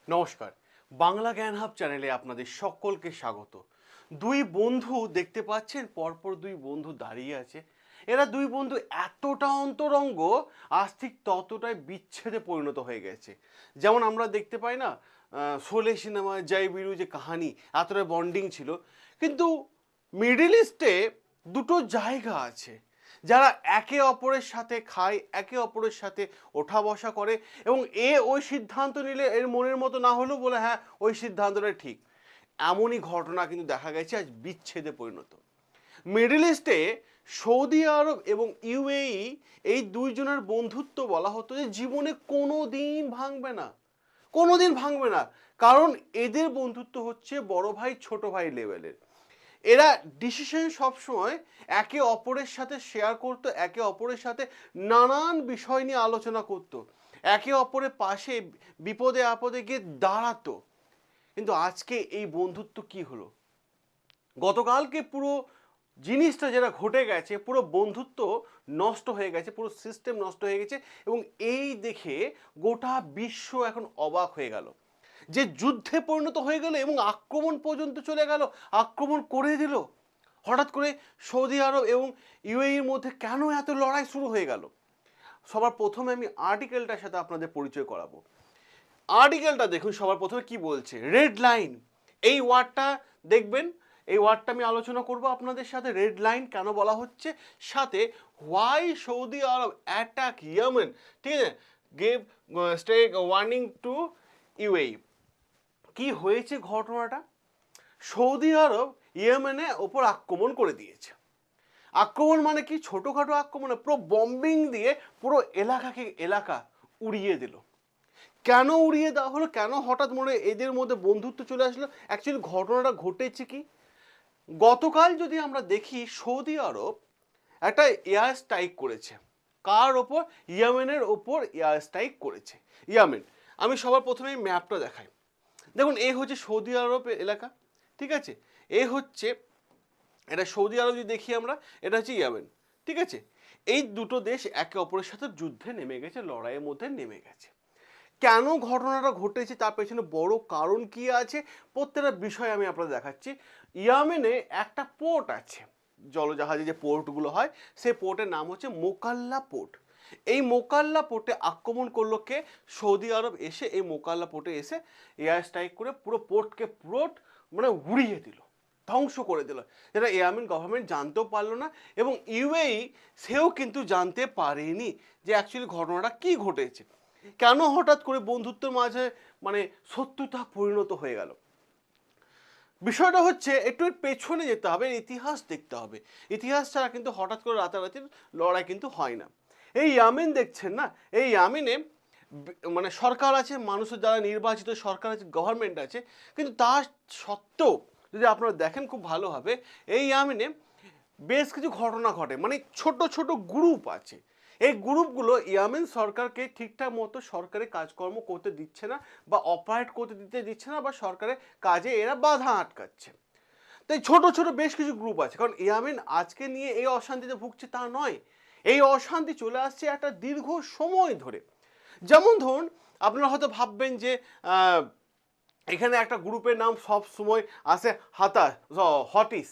নমস্কার। বাংলা জ্ঞান হাব চ্যানেলে আপনাদের সকলকে স্বাগত। দুই বন্ধু দেখতে পাচ্ছেন, পরপর দুই বন্ধু দাঁড়িয়ে আছে। এরা দুই বন্ধু এতটা অন্তরঙ্গ, আজ ঠিক ততটাই বিচ্ছেদে পরিণত হয়ে গেছে। যেমন আমরা দেখতে পাই না, শোলে সিনেমায় জয় বীরু যে কাহানি, এতটা বন্ডিং ছিল। কিন্তু মিডল ইস্টে দুটো জায়গা আছে যারা একে অপরের সাথে খায়, একে অপরের সাথে ওঠা বসা করে, এবং ওই সিদ্ধান্ত নিলে এর মনের মতো না হলেও বলে হ্যাঁ ওই সিদ্ধান্তটা ঠিক। এমনই ঘটনা কিন্তু দেখা গেছে আজ বিচ্ছেদে পরিণত। মিডল ইস্টে সৌদি আরব এবং ইউএই, এই দুইজনের বন্ধুত্ব বলা হতো যে জীবনে কোনো দিন ভাঙবে না, কোনো দিন ভাঙবে না। কারণ এদের বন্ধুত্ব হচ্ছে বড় ভাই ছোট ভাই লেভেলের। এরা ডিসিশন সবসময় একে অপরের সাথে শেয়ার করতো, একে অপরের সাথে নানান বিষয় নিয়ে আলোচনা করতো, একে অপরের পাশে বিপদে আপদে গিয়ে দাঁড়াতো। কিন্তু আজকে এই বন্ধুত্ব কি হলো? গতকালকে পুরো জিনিসটা যেটা ঘটে গেছে, পুরো বন্ধুত্ব নষ্ট হয়ে গেছে, পুরো সিস্টেম নষ্ট হয়ে গেছে। এবং এই দেখে গোটা বিশ্ব এখন অবাক হয়ে গেল যে যুদ্ধে পরিণত হয়ে গেল এবং আক্রমণ পর্যন্ত চলে গেল, আক্রমণ করে দিল। হঠাৎ করে সৌদি আরব এবং ইউএইর মধ্যে কেন এত লড়াই শুরু হয়ে গেল? সবার প্রথমে আমি আর্টিকেলটার সাথে আপনাদের পরিচয় করাবো। আর্টিকেলটা দেখুন, সবার প্রথমে কি বলছে। রেড লাইন, এই ওয়ার্ডটা দেখবেন, এই ওয়ার্ডটা আমি আলোচনা করব আপনাদের সাথে। রেড লাইন কেন বলা হচ্ছে, সাথে why Saudi Arabia attack Yemen, ঠিক আছে, gave stark warning to UAE. কি হয়েছে ঘটনাটা? সৌদি আরব ইয়েমেনের ওপর আক্রমণ করে দিয়েছে। আক্রমণ মানে কি ছোটোখাটো আক্রমণ, পুরো বম্বিং দিয়ে পুরো এলাকা উড়িয়ে দিল। কেন উড়িয়ে দেওয়া হলো, কেন হঠাৎ মনে এদের মধ্যে বন্ধুত্ব চলে আসলো? অ্যাকচুয়ালি ঘটনাটা ঘটেছে কি, গতকাল যদি আমরা দেখি, সৌদি আরব একটা এয়ার স্ট্রাইক করেছে। কার ওপর? ইয়েমেনের ওপর এয়ার স্ট্রাইক করেছে। ইয়েমেন, আমি সবার প্রথমে ম্যাপটা দেখাই। দেখুন, এই হচ্ছে সৌদি আরবের এলাকা, ঠিক আছে। হচ্ছে এটা সৌদি আরব, যদি দেখি আমরা, এটা হচ্ছে ইয়েমেন, ঠিক আছে। এই দুটো দেশ একে অপরের সাথে যুদ্ধে নেমে গেছে, লড়াইয়ের মধ্যে নেমে গেছে। কেন ঘটনাটা ঘটেছে, তার পেছনে বড় কারণ কি আছে, প্রত্যেকটা বিষয় আমি আপনাদের দেখাচ্ছি। ইয়েমেনে একটা পোর্ট আছে, জলজাহাজে যে পোর্টগুলো হয়, সেই পোর্টের নাম হচ্ছে মোকাল্লা পোর্ট। এই মোকাল্লা পোর্টে আক্রমণ করলো কে? সৌদি আরব এসে এই মোকাল্লা পোর্টে এসে এয়ার স্ট্রাইক করে পুরো পোর্টকে মানে উড়িয়ে দিল, ধ্বংস করে দিল। যেটা ইয়েমেন গভর্নমেন্ট জানতেও পারলো না, এবং ইউএই সেও কিন্তু জানতে পারেনি যে অ্যাকচুয়ালি ঘটনাটা কি ঘটেছে, কেন হঠাৎ করে বন্ধুত্বের মাঝে মানে শত্রুতা পরিণত হয়ে গেল। বিষয়টা হচ্ছে একটু পেছনে যেতে হবে, ইতিহাস দেখতে হবে। ইতিহাস ছাড়া কিন্তু হঠাৎ করে রাতারাতি লড়াই কিন্তু হয় না। এই ইয়ামেন দেখছেন না, এই ইয়ামেনে মানে সরকার আছে, মানুষের দ্বারা নির্বাচিত সরকার আছে, গভর্নমেন্ট আছে, কিন্তু তা সত্ত্বেও যদি আপনারা দেখেন খুব ভালো হবে, এই ইয়ামেনে বেশ কিছু ঘটনা ঘটে, মানে ছোট ছোট গ্রুপ আছে। এই গ্রুপগুলো ইয়ামেন সরকারকে ঠিকঠাক মতো সরকারি কাজকর্ম করতে দিচ্ছে না, বা অপারেট করতে দিচ্ছে না, বা সরকারের কাজে এরা বাধা আটকাচ্ছে। তাই ছোট ছোট বেশ কিছু গ্রুপ আছে। কারণ ইয়ামেন আজকে নিয়ে এই অশান্তিতে ভুগছে তা নয়, এই অশান্তি চলে আসছে একটা দীর্ঘ সময় ধরে। যেমন ধরুন, আপনারা হয়তো ভাববেন যে এখানে একটা গ্রুপের নাম সব সময় আসে, হটিস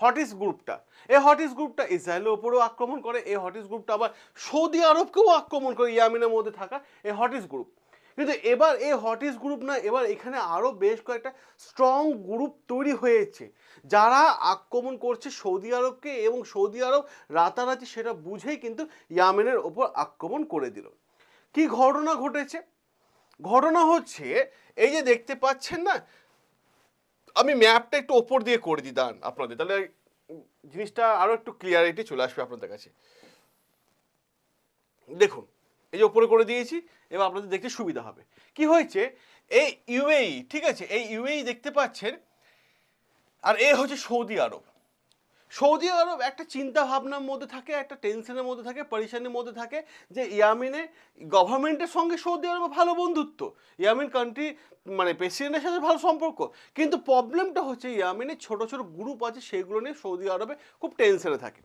হটিস গ্রুপটা। এই হটিস গ্রুপটা ইসরায়েলের ওপরেও আক্রমণ করে, এই হটিস গ্রুপটা আবার সৌদি আরবকেও আক্রমণ করে, ইয়ামিনের মধ্যে থাকা এই হটিস গ্রুপ। কিন্তু এবার এই হটিস গ্রুপ না, এবার এখানে আরও বেশ কয়েকটা স্ট্রং গ্রুপ তৈরি হয়েছে, যারা আক্রমণ করছে সৌদি আরবকে, এবং সৌদি আরব রাতারাতি সেটা বুঝেই কিন্তু ইয়ামেনের ওপর আক্রমণ করে দিল। কি ঘটনা ঘটেছে? ঘটনা হচ্ছে, এই যে দেখতে পাচ্ছেন না, আমি ম্যাপটা একটু ওপর দিয়ে করে দিই দান আপনাদের, তাহলে জিনিসটা আরো একটু ক্লিয়ারিটি চলে আসবে আপনাদের কাছে। দেখুন, এই যে ওপরে করে দিয়েছি, এবার আপনাদের দেখতে সুবিধা হবে। কি হয়েছে, এই ইউএই, ঠিক আছে, এই ইউএই দেখতে পাচ্ছেন, আর এ হচ্ছে সৌদি আরব। সৌদি আরব একটা চিন্তা ভাবনার মধ্যে থাকে, একটা টেনশনের মধ্যে থাকে, পরেশানির মধ্যে থাকে, যে ইয়ামিনে গভর্নমেন্টের সঙ্গে সৌদি আরব ভালো বন্ধুত্ব, ইয়ামিন কান্ট্রি মানে প্রেসিডেন্টের সাথে ভালো সম্পর্ক। কিন্তু প্রবলেমটা হচ্ছে ইয়ামিনের ছোট ছোট গ্রুপ আছে, সেগুলো নিয়ে সৌদি আরবে খুব টেনশনে থাকে।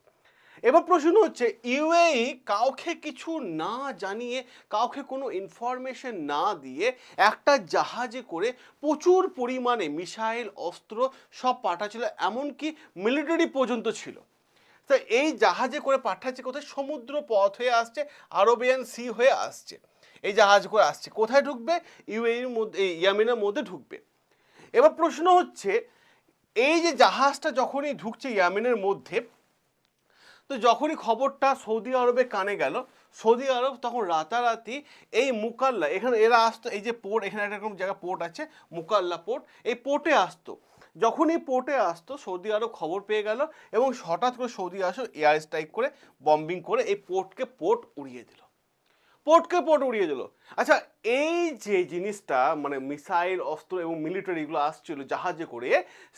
এবার প্রশ্ন হচ্ছে ইউএই কাউকে কিছু না জানিয়ে, কাউকে কোনো ইনফরমেশন না দিয়ে একটা জাহাজে করে প্রচুর পরিমাণে মিসাইল, অস্ত্র সব পাঠাচ্ছিল, এমনকি মিলিটারি পর্যন্ত ছিল। তা এই জাহাজে করে পাঠাচ্ছে কোথায়? সমুদ্র পথ হয়ে আসছে, আরবিয়ান সি হয়ে আসছে, এই জাহাজ করে আসছে। কোথায় ঢুকবে? ইউএইর মধ্যে, ইয়ামেনের মধ্যে ঢুকবে। এবার প্রশ্ন হচ্ছে এই যে জাহাজটা যখনই ঢুকছে ইয়ামেনের মধ্যে, তো যখনই খবরটা সৌদি আরবে কানে গেল, সৌদি আরব তখন রাতারাতি এই মুকাল্লা, এখানে এরা আসতো, এই যে পোর্ট, এখানে একটা এরকম জায়গা পোর্ট আছে মুকাল্লা পোর্ট, এই পোর্টে আসতো। যখন এই পোর্টে আসতো সৌদি আরব খবর পেয়ে গেল এবং হঠাৎ করে সৌদি আরব এয়ার স্ট্রাইক করে, বম্বিং করে এই পোর্ট উড়িয়ে দিল, পোর্ট উড়িয়ে দিল। আচ্ছা, এই যে জিনিসটা মানে মিসাইল, অস্ত্র এবং মিলিটারিগুলো আসছিল জাহাজে করে,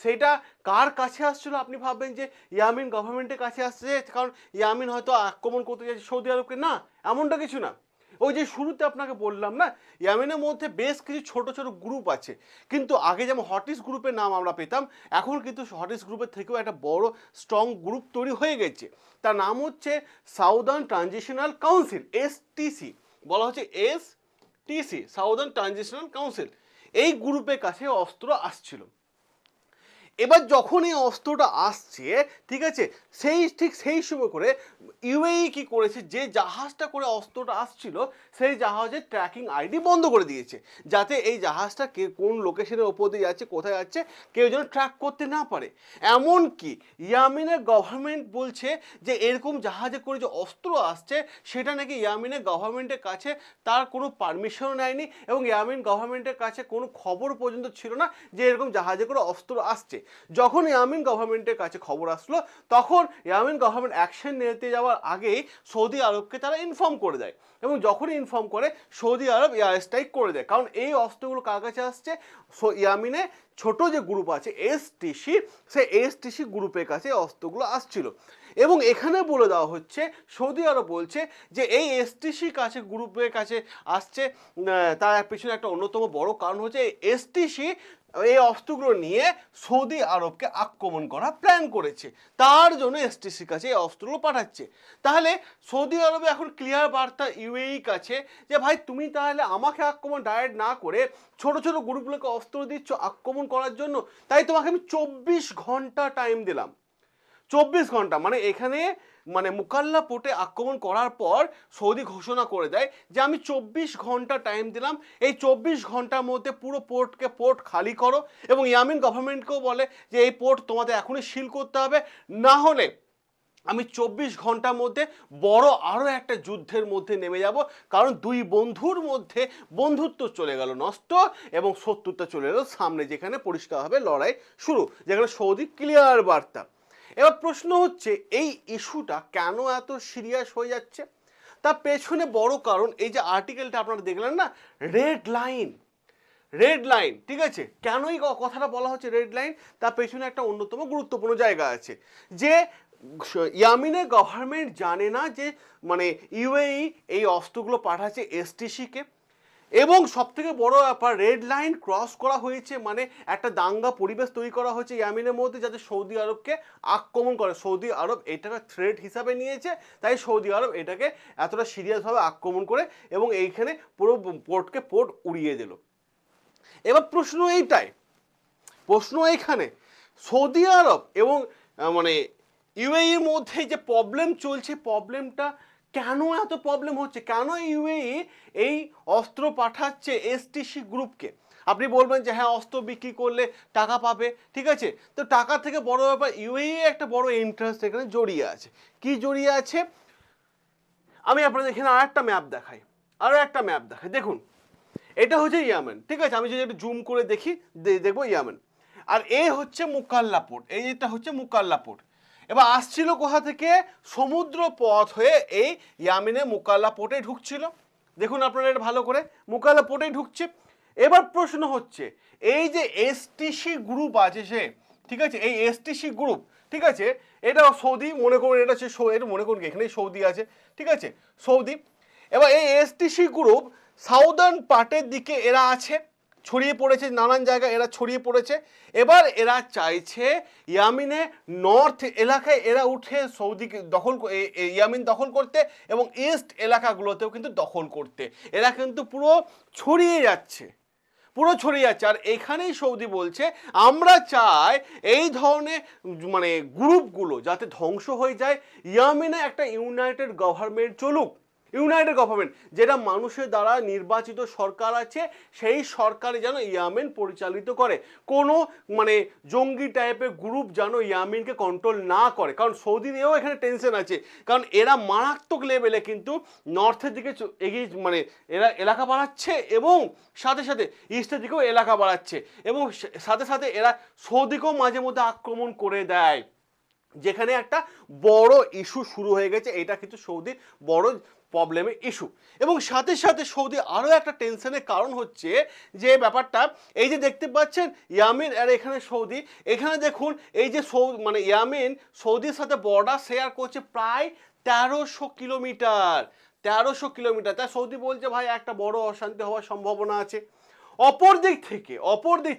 সেটা কার কাছে আসছিল? আপনি ভাববেন যে ইয়ামিন গভর্নমেন্টের কাছে আসছে, কারণ ইয়ামিন হয়তো আক্রমণ করতে যাচ্ছে সৌদি আরবকে। না, এমনটা কিছু না। ওই যে শুরুতে আপনাকে বললাম না, ইয়ামেনের মধ্যে বেশ কিছু ছোট ছোট গ্রুপ আছে, কিন্তু আগে যেমন হটিস গ্রুপের নাম আমরা পেতাম, এখন কিন্তু হটিস গ্রুপের থেকেও একটা বড় স্ট্রং গ্রুপ তৈরি হয়ে গেছে। তার নাম হচ্ছে সাউদার্ন ট্রানজিশনাল কাউন্সিল, এসটিসি বলা হচ্ছে, এসটিসি, সাউদার্ন ট্রানজিশনাল কাউন্সিল। এই গ্রুপের কাছে অস্ত্র আসছিল। এবার যখন এই অস্ত্রটা আসছে, ঠিক আছে, ঠিক সেই সময় করে ইউএই কি করেছে, যে জাহাজটা করে অস্ত্রটা আসছিল সেই জাহাজের ট্র্যাকিং আইডি বন্ধ করে দিয়েছে, যাতে এই জাহাজটা কে কোন লোকেশনের ওপর দিয়ে যাচ্ছে, কোথায় যাচ্ছে, কেউ যেন ট্র্যাক করতে না পারে। এমনকি ইয়ামিনের গভর্নমেন্ট বলছে যে এরকম জাহাজে করে যে অস্ত্র আসছে সেটা নাকি ইয়ামিনের গভর্নমেন্টের কাছে তার কোনো পারমিশনও নেয়নি, এবং ইয়ামিন গভর্নমেন্টের কাছে কোনো খবর পর্যন্ত ছিল না যে এরকম জাহাজে করে অস্ত্র আসছে। যখন ইয়ামিন গভর্নমেন্টের কাছে খবর আসলো, তখন ইয়ামিন গভর্নমেন্ট অ্যাকশন নিতে যাওয়ার আগেই সৌদি আরবকে তারা ইনফর্ম করে দেয়, এবং যখনই ইনফর্ম করে সৌদি আরব এয়ার স্ট্রাইক করে দেয়। কারণ এই অস্ত্রগুলো কার কাছে আসছে? ইয়ামিনে ছোট যে গ্রুপ আছে এসটিসি, সেই এসটিসি গ্রুপের কাছে অস্ত্রগুলো আসছিল। এবং এখানে বলে দেওয়া হচ্ছে, সৌদি আরব বলছে যে এই এসটিসি কাছে গ্রুপের কাছে আসছে, তার পিছনে একটা অন্যতম বড় কারণ হচ্ছে এসটিসি এই অস্ত্রগুলো নিয়ে সৌদি আরবকে আক্রমণ করা প্ল্যান করেছে, তার জন্য এসটিসির কাছে এই অস্ত্রগুলো পাঠাচ্ছে। তাহলে সৌদি আরবে এখন ক্লিয়ার বার্তা ইউএই কাছে যে ভাই তুমি তাহলে আমাকে আক্রমণ ডাইরেক্ট না করে ছোট ছোট গ্রুপগুলোকে অস্ত্র দিচ্ছ আক্রমণ করার জন্য, তাই তোমাকে আমি 24 ঘন্টা টাইম দিলাম। 24 ঘন্টা মানে এখানে মানে মুকাল্লা পোর্টে আক্রমণ করার পর সৌদি ঘোষণা করে দেয় যে আমি 24 ঘন্টা টাইম দিলাম, এই 24 ঘন্টার মধ্যে পুরো পোর্ট খালি করো, এবং ইয়ামিন গভর্নমেন্টকেও বলে যে এই পোর্ট তোমাদের এখনই সিল করতে হবে, না হলে আমি 24 ঘন্টার মধ্যে বড় আরও একটা যুদ্ধের মধ্যে নেমে যাব। কারণ দুই বন্ধুর মধ্যে বন্ধুত্ব চলে গেল নষ্ট, এবং শত্রুতা চলে এলো সামনে, যেখানে পরিষ্কারভাবে লড়াই শুরু, যেখানে সৌদি ক্লিয়ার বার্তা। এবার প্রশ্ন হচ্ছে এই ইস্যুটা কেন এত সিরিয়াস হয়ে যাচ্ছে? তার পেছনে বড় কারণ এই যে আর্টিকেলটা আপনারা দেখলেন না, রেড লাইন, ঠিক আছে, কেন এই কথাটা বলা হচ্ছে রেড লাইন? তার পেছনে একটা অন্যতম গুরুত্বপূর্ণ জায়গা আছে, যে ইয়ামিনের গভর্নমেন্ট জানে না যে মানে ইউএই এই অস্ত্রগুলো পাঠাচ্ছে এসটিসিকে, এবং সবথেকে বড় ব্যাপার রেড লাইন ক্রস করা হয়েছে, মানে একটা দাঙ্গা পরিবেশ তৈরি করা হয়েছে ইয়ামিনের মধ্যে, যাতে সৌদি আরবকে আক্রমণ করে। সৌদি আরব এটাকে থ্রেট হিসাবে নিয়েছে, তাই সৌদি আরব এটাকে এতটা সিরিয়াসভাবে আক্রমণ করে এবং এইখানে পুরো পোর্ট উড়িয়ে দিল। এবার প্রশ্ন এইখানে সৌদি আরব এবং মানে ইউএইর মধ্যে যে প্রবলেম চলছে, প্রবলেমটা কেন এত প্রবলেম হচ্ছে, কেন ইউএই এই অস্ত্র পাঠাচ্ছে এসটিসি গ্রুপকে? আপনি বলবেন যে হ্যাঁ অস্ত্র বিক্রি করলে টাকা পাবে, ঠিক আছে, তো টাকার থেকে বড় ব্যাপার ইউএই একটা বড় ইন্টারেস্ট এখানে জড়িয়ে আছে। কি জড়িয়ে আছে? আমি আপনাদের এখানে আরো একটা ম্যাপ দেখাই, দেখুন এটা হচ্ছে ইয়ামেন, ঠিক আছে, আমি যদি একটু জুম করে দেখি দেখবো ইয়ামেন, আর এই হচ্ছে মুকাল্লা পোর্ট, এইটা হচ্ছে মুকাল্লা পোর্ট। এবার আসছিল কোথা থেকে? সমুদ্র পথ হয়ে এই ইয়ামেনে মুকাল্লা পোর্টে ঢুকছিল। দেখুন আপনারা এটা ভালো করে, মুকাল্লা পোর্টেই ঢুকছে। এবার প্রশ্ন হচ্ছে এই যে এসটিসি গ্রুপ আছে সে, ঠিক আছে, এই এসটিসি গ্রুপ, ঠিক আছে, এটা সৌদি মনে করুন, এটা হচ্ছে এটা মনে করুন এখানেই সৌদি আছে, ঠিক আছে, সৌদি। এবার এই এসটিসি গ্রুপ সাউদার্ন পার্টের দিকে এরা আছে, ছড়িয়ে পড়েছে নানান জায়গায়, এরা ছড়িয়ে পড়েছে। এবার এরা চাইছে ইয়ামিনে নর্থ এলাকায় এরা উঠে সৌদিকে ইয়ামিন দখল করতে এবং ইস্ট এলাকাগুলোতেও কিন্তু দখল করতে। এরা কিন্তু পুরো ছড়িয়ে যাচ্ছে, পুরো ছড়িয়ে যাচ্ছে। আর এখানেই সৌদি বলছে আমরা চাই এই ধরনের মানে গ্রুপগুলো যাতে ধ্বংস হয়ে যায়, ইয়ামেনে একটা ইউনাইটেড গভর্নমেন্ট চলুক। ইউনাইটেড গভর্নমেন্ট যেটা মানুষের দ্বারা নির্বাচিত সরকার আছে, সেই সরকারে যেন ইয়ামেন পরিচালিত করে, কোনো মানে জঙ্গি টাইপের গ্রুপ যেন ইয়ামেনকে কন্ট্রোল না করে। কারণ সৌদিরও এখানে টেনশন আছে, কারণ এরা মারাত্মক লেভেলে কিন্তু নর্থের দিকে এগিয়ে মানে এরা এলাকা বাড়াচ্ছে এবং সাথে সাথে ইস্টের দিকেও এলাকা বাড়াচ্ছে এবং সাথে সাথে এরা সৌদিকেও মাঝে মধ্যে আক্রমণ করে দেয়, যেখানে একটা বড় ইস্যু শুরু হয়ে গেছে। এটা কিন্তু সৌদির বড় প্রবলেমের ইস্যু। এবং সাথে সাথে সৌদি আরও একটা টেনশনের কারণ হচ্ছে যে ব্যাপারটা, এই যে দেখতে পাচ্ছেন ইয়ামিন আর এখানে সৌদি, এখানে দেখুন এই যে মানে ইয়ামিন সৌদির সাথে বর্ডার শেয়ার করছে প্রায় 1300 কিলোমিটার। 1300 কিলোমিটার। তাই সৌদি বলছে ভাই একটা বড় অশান্তি হওয়ার সম্ভাবনা আছে। অপর দিক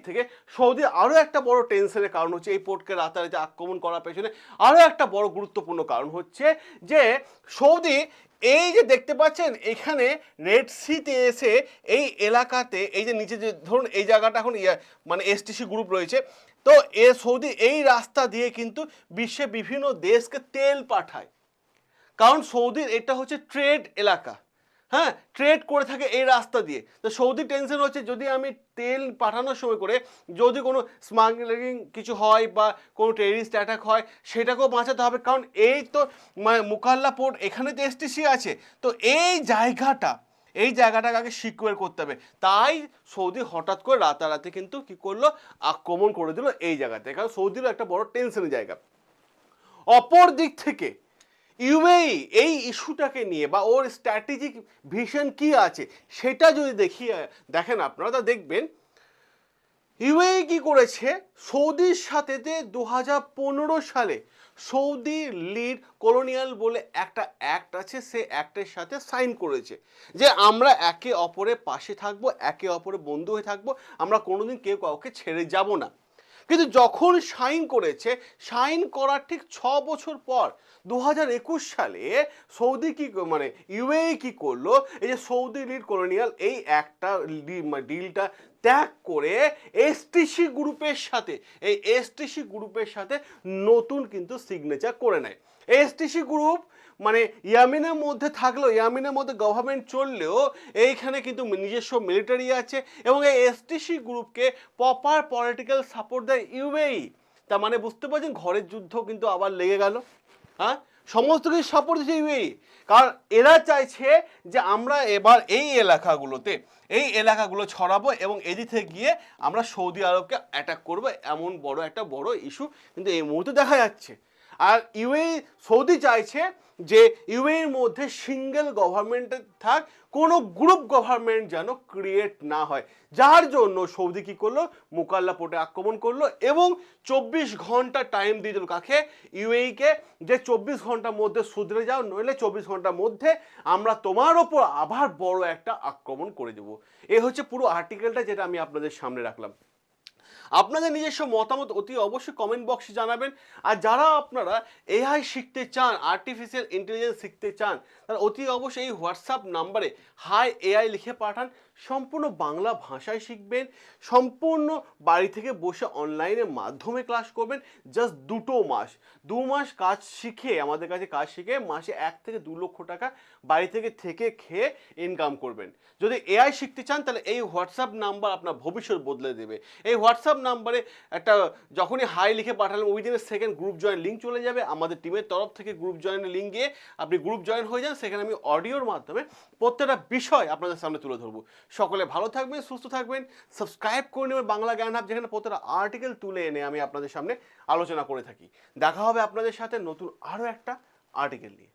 থেকে সৌদি আরও একটা বড় টেনশনের কারণ হচ্ছে এই পোর্টকে রাতারাতি আক্রমণ করার পেছনে আরও একটা বড় গুরুত্বপূর্ণ কারণ হচ্ছে যে সৌদি এই যে দেখতে পাচ্ছেন এখানে রেড সিতে এসে এই এলাকাতে এই যে নিচে যে ধরুন এই জায়গাটা এখন মানে এসটিসি গ্রুপ রয়েছে, তো সৌদি এই রাস্তা দিয়ে কিন্তু বিশ্বের বিভিন্ন দেশকে তেল পাঠায়। কারণ সৌদির এটা হচ্ছে ট্রেড এলাকা, হ্যাঁ, ট্রেড করে থাকে এই রাস্তা দিয়ে। তো সৌদি টেনশন হচ্ছে যদি আমি তেল পাঠানোর সময় করে যদি কোনো স্মাগলিং কিছু হয় বা কোনো টেররিস্ট অ্যাটাক হয় সেটাকেও বাঁচাতে হবে। কারণ এই তো মানে মুকাল্লা পোর্ট, এখানে তো এসটিসি আছে, তো এই জায়গাটাকে আগে সিকিউর করতে হবে। তাই সৌদি হঠাৎ করে রাতারাতি কিন্তু কি করলো, আক্রমণ করে দিল এই জায়গাতে, কারণ সৌদিরও একটা বড় টেনশনের জায়গা। অপর দিক থেকে ইউএই এই ইস্যুটাকে নিয়ে বা ওর স্ট্র্যাটেজিক ভিশন কি আছে সেটা যদি দেখেন আপনারা, তা দেখবেন ইউএই কি করেছে, সৌদির সাথে 2015 সালে সৌদি লিড কলোনিয়াল বলে একটা অ্যাক্ট আছে, সে অ্যাক্টের সাথে সাইন করেছে যে আমরা একে অপরের পাশে থাকবো, একে অপরের বন্ধু হয়ে থাকবো, আমরা কোনোদিন কেউ কাউকে ছেড়ে যাব না। কিন্তু যখন সাইন করার ঠিক 6 বছর পর 2021 সালে সৌদি কি মানে ইউএই কি করলো, এই যে সৌদি লিড কলোনিয়াল এই একটা ডিলটা ত্যাগ করে এসটিসি গ্রুপের সাথে নতুন কিন্তু সিগনেচার করে নেয়। এসটিসি গ্রুপ মানে ইয়ামিনের মধ্যে থাকলেও, ইয়ামিনের মধ্যে গভর্নমেন্ট চললেও এইখানে কিন্তু নিজস্ব মিলিটারি আছে এবং এই এসটিসি গ্রুপকে প্রপার পলিটিক্যাল সাপোর্ট দেয় ইউএই। তার মানে বুঝতে পারছেন ঘরের যুদ্ধ কিন্তু আবার লেগে গেল। হ্যাঁ, সমস্ত কিছু সাপোর্ট দিচ্ছে ইউএই, কারণ এরা চাইছে যে আমরা এবার এই এলাকাগুলো ছড়াবো এবং এদিক থেকে গিয়ে আমরা সৌদি আরবকে অ্যাটাক করবো, এমন একটা বড় ইস্যু কিন্তু এই মুহূর্তে দেখা যাচ্ছে। আর সৌদি চাইছে যে ইউএইর মধ্যে সিঙ্গেল গভর্নমেন্ট থাক, কোনো গ্রুপ গভর্নমেন্ট যেন ক্রিয়েট না হয়, যার জন্য সৌদি কি করলো, মুকাল্লা পোর্টে আক্রমণ করলো এবং 24 ঘন্টা টাইম দিয়ে দিল কাকে, ইউএইকে, যে 24 ঘন্টার মধ্যে শুধরে যাও, নইলে 24 ঘন্টার মধ্যে আমরা তোমার ওপর আবার বড় একটা আক্রমণ করে দেবো। এই হচ্ছে পুরো আর্টিকেলটা যেটা আমি আপনাদের সামনে রাখলাম। আপনাদের নিজস্ব মতামত অতি অবশ্যই কমেন্ট বক্সে জানাবেন। আর যারা আপনারা এআই শিখতে চান, আর্টিফিশিয়াল ইন্টেলিজেন্স শিখতে চান, তারা অতি অবশ্যই এই হোয়াটসঅ্যাপ নাম্বারে হাই এআই লিখে পাঠান। সম্পূর্ণ বাংলা ভাষায় শিখবেন, সম্পূর্ণ বাড়ি থেকে বসে অনলাইনের মাধ্যমে ক্লাস করবেন। জাস্ট 2 মাস কাজ শিখে, আমাদের কাছে কাজ শিখে মাসে 1 থেকে 2 লক্ষ টাকা বাড়ি থেকে খেয়ে ইনকাম করবেন। যদি এআই শিখতে চান তাহলে এই হোয়াটসঅ্যাপ নাম্বার আপনার ভবিষ্যৎ বদলে দেবে। এই হোয়াটসঅ্যাপ নাম্বারে একটা যখনই হাই লিখে পাঠালেন within second group join link চলে যাবে, আমাদের টিমের তরফ থেকে গ্রুপ জয়েনের লিঙ্ক গিয়ে আপনি গ্রুপ জয়েন হয়ে যান। সেখানে আমি অডিওর মাধ্যমে প্রত্যেকটা বিষয় আপনাদের সামনে তুলে ধরবো। সকলে ভালো থাকবেন, সুস্থ থাকবেন, সাবস্ক্রাইব করে নেবেন বাংলা জ্ঞান হাব, যেখানে প্রত্যেকটা আর্টিকেল তুলে এনে আমি আপনাদের সামনে আলোচনা করে থাকি। দেখা হবে আপনাদের সাথে নতুন আরও একটা আর্টিকেল নিয়ে।